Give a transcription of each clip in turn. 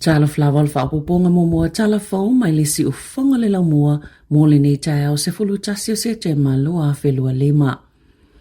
Tala flawal fa apuponga mo mua tala fau mai lesi u fonga le lau mua mo le nei tai au se fulu tasi o se te malua felua lima.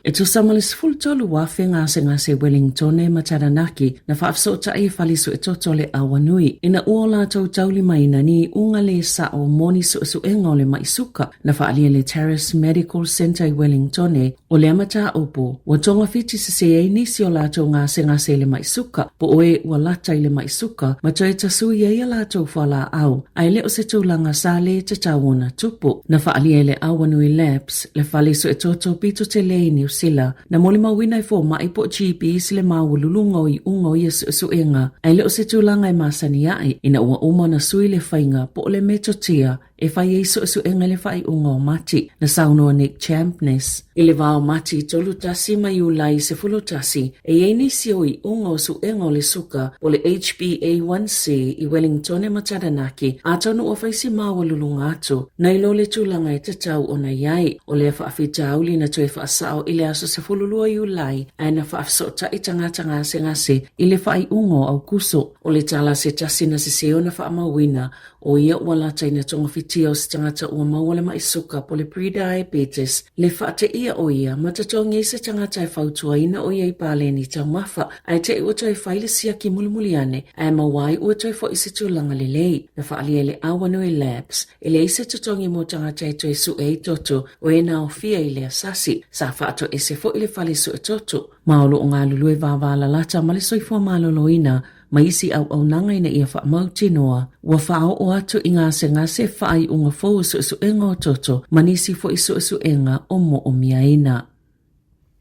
E tu samale se fulu tolu wafe ngase Wellington e Mataranaki na whaafso ta e falisu e toto le awanui. Ina uola tau tauli maina ni unga le sa o moni su enga o le maisuka na whaalia le Terrace Medical Center i Wellington e o le amata upo. Wa tonga fiti se se e nisi o lato ngase le maisuka po oe ua lata i le maisuka ma toi tasui e lato whala au. Ai le o se tūlanga sa le te tawona tupu na whaalia le awanui labs le falisu e toto pito te leini sila na moli mawina i fo mai po GP sile mawululunga i unga i suenga ai le o se tūlanga i masani ai ina ua uma na sui le whainga po le metotia e whai e suenga le whai unga o mati na saunoa Nick Champness. I le wao mati tolu tasi mai ulai se fulu tasi e eini sio i unga o suenga o le suka po le HbA1c i Wellington e Mataranaki a tonu o whaisi mawululunga atu na ilo le tūlanga i tatau o na iai o le whaafitauli na tue whaasao i le aso se fululua i ulai ai na whaafsota i tangata ngase i le whai ungo au kuso o le tala se tasi na se seo na whaamawina o ia walata i na tonga fitia o se tangata ua mawale maisuka po le pre-diabetes le whaate ia o ia matatongi se tangata e whautua ina o ia i pale ni tau mafa ai te ua toi whaile sia ki mulimuliane ai mawai ua toi fo isi tūlanga le lei na whaalia le awanui labs e le ise tutongi mo tangata e toi su e toto o e na o fia i le asasi sa whaato e se fo i le falisu e toto maolo o ngā lulu e vāwala lata male soifua maloloina ma isi au nanga ina ia wha mautinoa ua whao o atu i ngase whai unga fōu su enga o toto manisi fo i su enga o mo o miaina.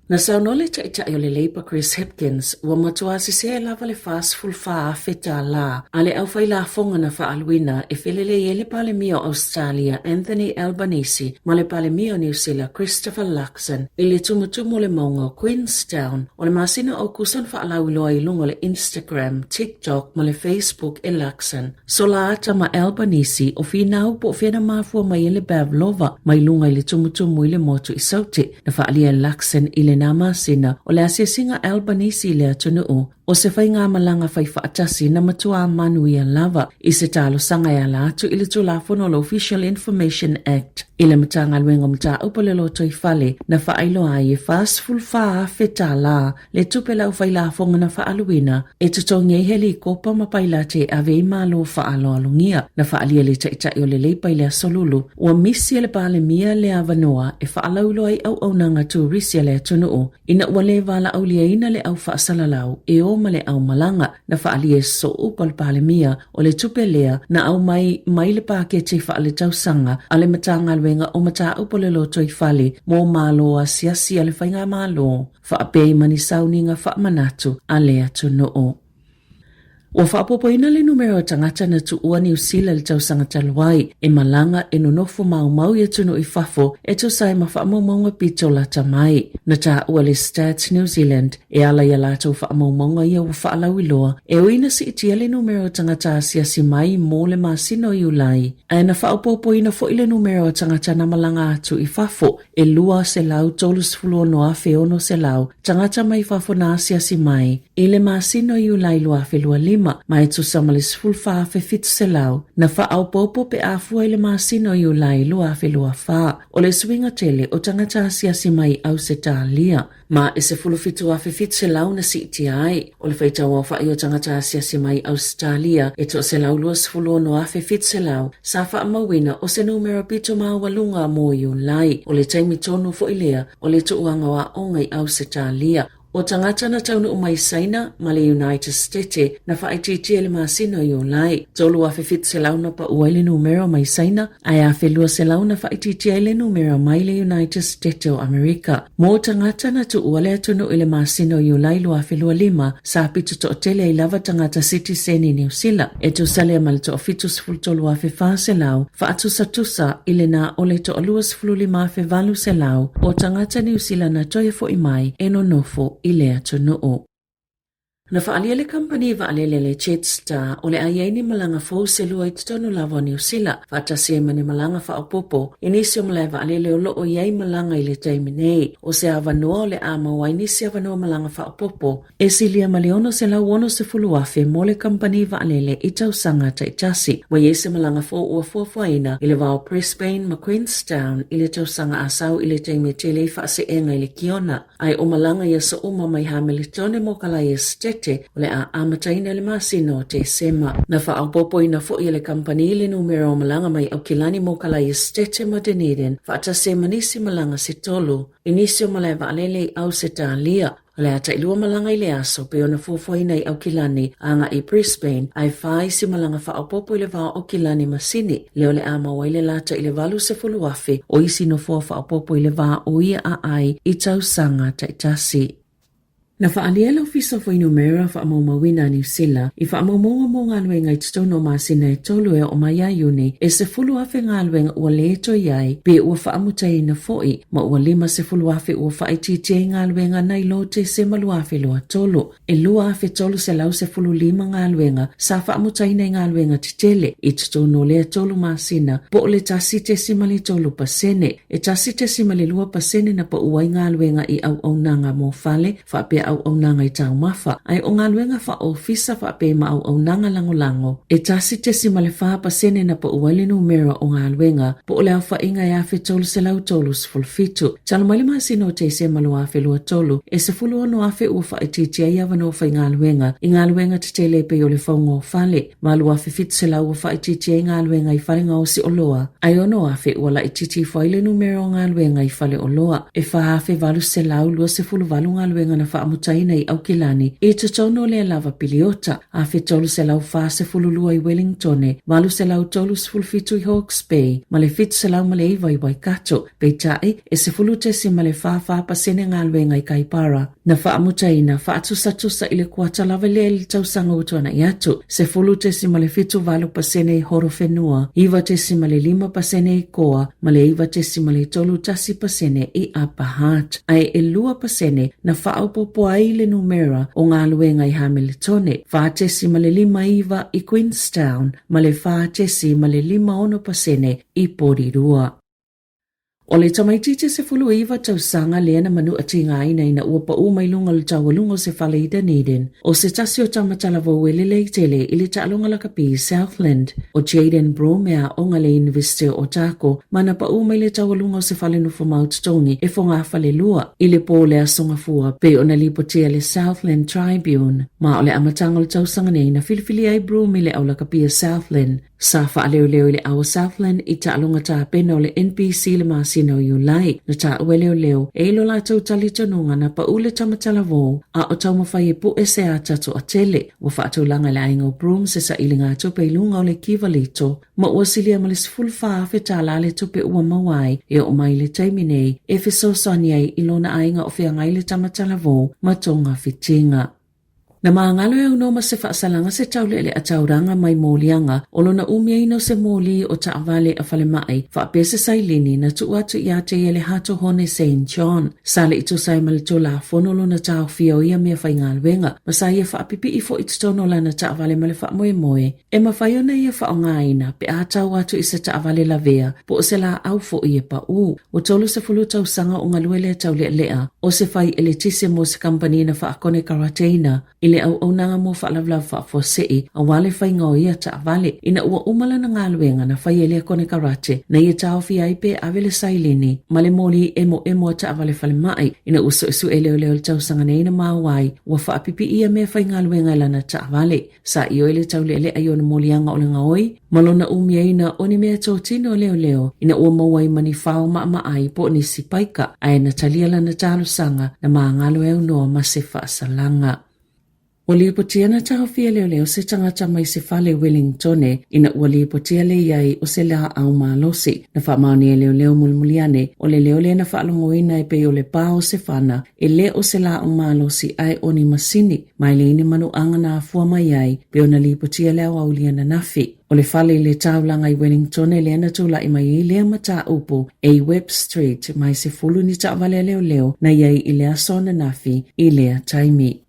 Na saunole ta ita o le Labour Chris Hipkins ua matua se se lava le fastful faa feta la ale au fai la fonga na faaluina e felele e le palemio Australia Anthony Albanese ma le palemio New Zealand Christopher Luxon i le tumutumu le maunga Queenstown o le masina o kusan faalauiloa i lunga le Instagram, TikTok ma le Facebook e Luxon. So la ata ma Albanese o finau po fena mafua mai le Pavlova mai lunga i le tumutumu i le motu i sauti na faalia Luxon i le nama sina o le asiasinga Albanese le atunuu o se whai ngā malanga whai whaatasi na matua manu ia lava i se talo sanga ia la atu i le tulafono lo Official Information Act i le matanga luenga mta upalelo toi fale na whailo ai e fastful faa feta la le tupela u whai la fonga na whaaluina e tutongi heli kopa mapaila te ave malo whaalo alungia na whaalia le taitai o le leipa i le asolulu ua misi le pale mia le avanoa e whaalaulo ai au nanga turisia le atunuu ina ua le vala au lia ina le au whaasalalau e o male au malanga na whaalie so upal palemia o le tupelea na au mai le pake te whaale tausanga a le matanga luenga o mata upale lo toi fale mo malo a siasi a le whainga malo whaapei mani sauninga whaamanatu a le atunuu. Ua whaapopoina le numero tangata na tuua New Zealand le tausanga taluai e malanga e nonofo mau i atunu i fafo e to sai ma whaamaumaunga pito la tamai. Na ta ua le Stats New Zealand e ala ia lato whaamaumaunga ia ua whaalau iloa e uina si itia le numero tangata siasi mai mo le masino i ulai. A na whaapopoina fo i le numero tangata na malanga atu i fafo e lua se lau tolus fulo no afe ono se lau tangata mai fafo na siasi mai i le masino i ulai lua afe lua lima mai tu samalis fulfa fe fitu se lau na fa au popo pe afua ile masino i ulai lua fe lua fa o le swinga tele o tangata siasi mai au se talia ma ese fulu fitu afe fitu se lau na si iti ai o le feita wafa i o tangata siasi mai Australia e to se lau lua sfulu no afe fitu se lau sa fa mawina o se numero pito mawalunga mo i ulai o le taimi tonu fo ilea o le tuuanga wa ongai au se talia o tangata na taunu umai saina ma le United States na whaititi le masino i ulai. Tolu a fefit se lau na pa ua le numero mai saina, ai a felua se lau na whaititi le numero mai le United States o Amerika. Mo tangata na tu ua le atunu i le masino i ulai lua felua lima, sa pitu to tele i lava tangata citizen i New Zealand. E tu sale mal to fitus fultolu a fefa se lau, tusa i le na ole to aluas fulu lima fe valu se lau, o tangata New Zealand na toia fo i mai, e no nofo i le atunuu. Na whaalele company waalele le Jetstar o le aiai ni malanga fo se lua i tonu lava New Zealand. Whaatase mani malanga whaapopo. Inisi o malai waalele o loo iai malanga i le taiminei. O se avanua o le ama wa inisi avanua malanga whaapopo. E silia maleono se lau ono se fuluafe mo le company waalele i tausanga taitasi. Wa iese malanga fo ua fuafuaina i le vao Brisbane ma Queenstown i le tausanga asau i le taimetele i whaase enga i le kiona. Ai o malanga ia sa uma mai Hamiltone mo kalai e o le a amataina le masino te sema. Na whaapopo ina fo i le company le numero o malanga mai au kilani mo kalai estete ma Dunedin. Whaatase manisi malanga se tolu. Inisi o malai waalele au se tālia. Le ata ilua malanga i le aso pe ona fuafuaina i au kilani anga i Brisbane ai whai si malanga whaapopo i le vao au kilani masini. Leo le ama wa i le lata i le valu se fuluafe o isi no fua whaapopo i le vao o ia a ai i tausanga taitasi. Na whaaliela ofisa fo inumera whaamaumawina New Zealand i whaamaumonga mo ngā luenga i tutono māsina e tolu e o mai iuni e se fulu afe ngā luenga ua leto iai pe ua whaamutai na foi ma ua lima se fulu afe ua whaitite ngā luenga nei lo te se malu afe loa tolu. E lua afe tolu se lau se fulu lima ngā luenga sa whaamutai nei ngā luenga titele i tutono lea tolu māsina po o le tasi te simali tolu pasene. E tasi te simali lua pasene na pa uai ngā luenga i au nanga mo fale whaapea au nanga i tau mafa. Ai o ngā luenga wha ofisa wha pe ma au nanga lango. E tasi te si male wha pasene na pa uwaile numero o ngā luenga po o leo wha inga ia whi tolu se lau tolu se fulfitu. Talo maile masino te se malu awhi lua tolu e se fulu ono awhi ua wha ititia ia wano wha i ngā luenga. I ngā luenga te tele pe o le whaungo o whale. Malu awhi fitu se lau ua wha ititia i ngā luenga i whale ngā osi o loa. Ai ono awhi ua la ititi whaile numero o ngā luenga i whale o loa. E wha awhi valu se lau lua se fulu valu ngā luenga na wha taina i au kilani e tutono le lava piliota a fe tolu se lau fa se fululua i Wellingtone malu se lau tolu se fulfitu i Hawke's Bay ma le fitu se lau ma le iwa i Waikato pe tai e se fulute si ma le fa pasene ngā luenga i Kaipara na wha amutaina wha atusa i le kuata lava le li tausanga utuana i atu se fulute si ma le fitu valu pasene i Horowhenua iwa te si ma le 5 pasene i Koa ma le iwa te si ma le tolu tasi pasene i Upper Hutt ai e 2 pasene na wha aupopo ai le numera o ngā luenga i Hamiltone, whaatesi ma le 5 iwa i Queenstown, ma le whaatesi ma le 5% i Porirua. O le tamaitite se fulu iwa tausanga leana manu ati ngā ina ua pa umai lunga le tawalunga se whale i Dunedin. O se tasi o tamatalawa welele i tele i le taalunga laka pi Southland. O Jaden Bromea o ngale University o Otago, mana pa umai le tawalunga se whale nufu maututongi e fonga whale lua. I le po le asonga fua pe o na lipotea le Southland Tribune. Ma o le amatanga le tausanga nei na filifili ai Brome le au laka pi Southland. Sa whaaleo le awa Southland i taalunga ta pena o le NPC le masino i ulai na ta leo e ilo la tau tali tanunga na pa ule tamatala vo a o tau mawhai e pu e se a tato a tele wa whaatau langa le ainga o Broome se sa ilinga tope ilunga o le kivalito ma ua silia ma le siful whaafe ta la le tope ua mawai e o mai le taiminei e fiso sani ai ilona ainga o whianga i le tamatala vo ma tonga fitinga. Na maangalo e unoma se whaasalanga se taulele a tauranga mai mōlianga o lona umiaino se mōli o taawale a whale mai whaapese sailini na tuatu i ate ele hato hone St. John. Sale ito sai malito la fonolo na tau fia o ia mea whaingalwenga masa ia whaapipi i fo itotono la na taawale male whaamoe moe. E mawhaiona ia whaongaina pe a tau atu i se taawale la vea po o se la au fo ia pa u. O tolu se fulu tau sanga o ngaluele taule lea o se whai ele tise mo se kampani na whaakone karateina ile au nanga mo whaalavla whaafosei a wale whainga ia ta vale ina ua umala na ngāluenga na whaielea kone karate na ia tau fia ipe avele sailini male moli emo ta vale whale mai ina uso isu leo le tau sanga neina mawai ua whaapipi ia me whaingaluenga ilana ta vale sa io ele tau lele aiona molianga o le ngaoi malona umiaina oni mea tōtino leo ina ua mawai mani whao maai po ni sipaika ai na taliala na talo sanga na maangalo e unoa mase whaasalanga. Ua lipotia na tahawhia leo se tangata mai se whale Wellingtone ina ua lipotia le iai o se la au malosi na whaamaoni leo mulmuliane o le leo na whaalongoina e pe o le pao se whana e le o se la au malosi ai oni masini mai le ini manu anga na afua mai ai pe o na lipotia leo au liana nafi. O le whale le taulanga i Wellingtone le ana tula i mai lea mata upo e Webb Street mai se fulu ni taawale leo na iai i lea sona nafi i lea taimi.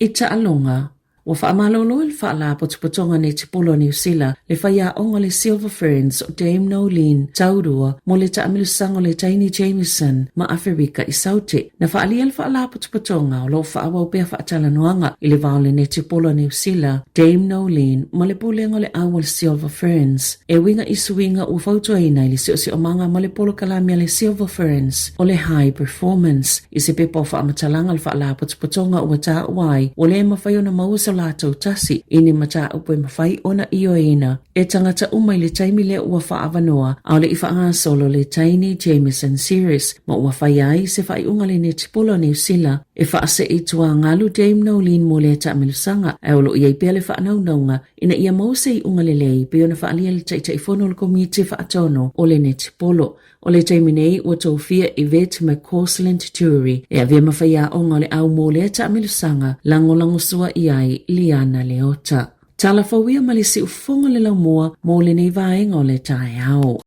Ita alonga, wa whaamalolo il whaala potopotonga ne te polo New Zealand le whaia onga le Silver Ferns o Dame Nolene taurua mo le taamilusango le Tiny Jameson ma Afrika i saute. Na whaalia le whaala potopotonga o lo whaawau pia whaatalanuanga i le vaole ne te polo New Zealand Dame Nolene ma le pulenga le awa le Silver Ferns. E winga isuinga ua fautuaina i le si o manga ma le polo kalamia le Silver Ferns o le High Performance. I se pepa o whaamatalanga le whaala potopotonga ua ta wai o le mawhaiona mausa lātou tasi ini mata upo mawhai ona io ina e tangata umai le taimi le ua whaavanoa au le iwha solo le Tiny Jameson Series ma ua whai ai se whai unga le ne tipolo New Zealand e whaase i tua ngalu Dame Nolene mo le taamilusanga e olo iei pia le whaanaunanga ina ia mause i unga le lei pe ona whaalia le taitaifono le komiti whaatono o le ne tipolo. O le taimi nei ua tōwhia Yvette McCausland Turi e avia mawhaia onga le au mō le taamilusanga lango sua i ai Liana Leota. Tala whawia malisi ufonga le lau mua mō le nei vaenga o le tae ao.